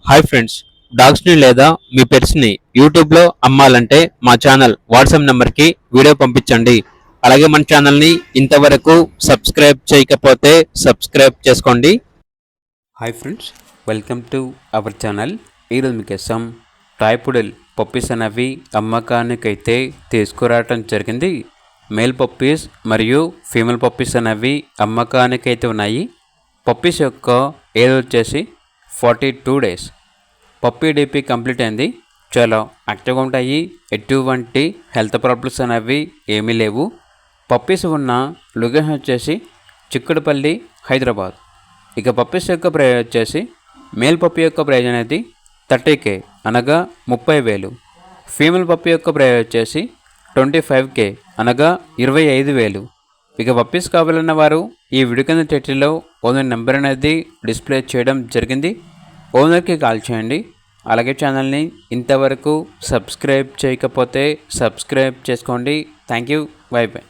Hi friends, డాగ్స్ని లేదా మీ పెట్స్ని యూట్యూబ్లో అమ్మాలంటే మా ఛానల్ వాట్సాప్ నెంబర్కి వీడియో పంపించండి. అలాగే మన ఛానల్ని ఇంతవరకు సబ్స్క్రైబ్ చేయకపోతే సబ్స్క్రైబ్ చేసుకోండి. Hi friends, welcome to our channel. ఈరోజు మీకోసం టాయ్ పుడెల్ పప్పీస్ అనేవి అమ్మకానికైతే తీసుకురావటం జరిగింది. మేల్ పప్పీస్ మరియు ఫీమేల్ పప్పీస్ అనేవి అమ్మకానికైతే ఉన్నాయి. పప్పీస్ యొక్క ఏజ్ వచ్చేసి 42 days. పప్పీ డీపీ కంప్లీట్ అయింది. చాలా యాక్టివ్గా ఉంటాయి. ఎటువంటి హెల్త్ ప్రాబ్లమ్స్ అనేవి ఏమీ లేవు. పప్పీస్ ఉన్న లొకేషన్ వచ్చేసి చిక్కడపల్లి, హైదరాబాద్. ఇక పప్పీస్ యొక్క ప్రైజ్ వచ్చేసి మేల్ పప్పీ యొక్క ప్రైజ్ అనేది 30K అనగా 30,000. ఫీమేల్ పప్పీ యొక్క ప్రైజ్ వచ్చేసి 25K అనగా 25,000. ఇక పప్పీస్ కావాలన్న వారు ఈ వీడియో కింద టైటిల్లో ఓనర్ నెంబర్ అనేది డిస్ప్లే చేయడం జరిగింది. ఓనర్కి కాల్ చేయండి. అలాగే ఛానల్ని ఇంతవరకు సబ్స్క్రైబ్ చేయకపోతే సబ్స్క్రైబ్ చేసుకోండి. Thank you. By by.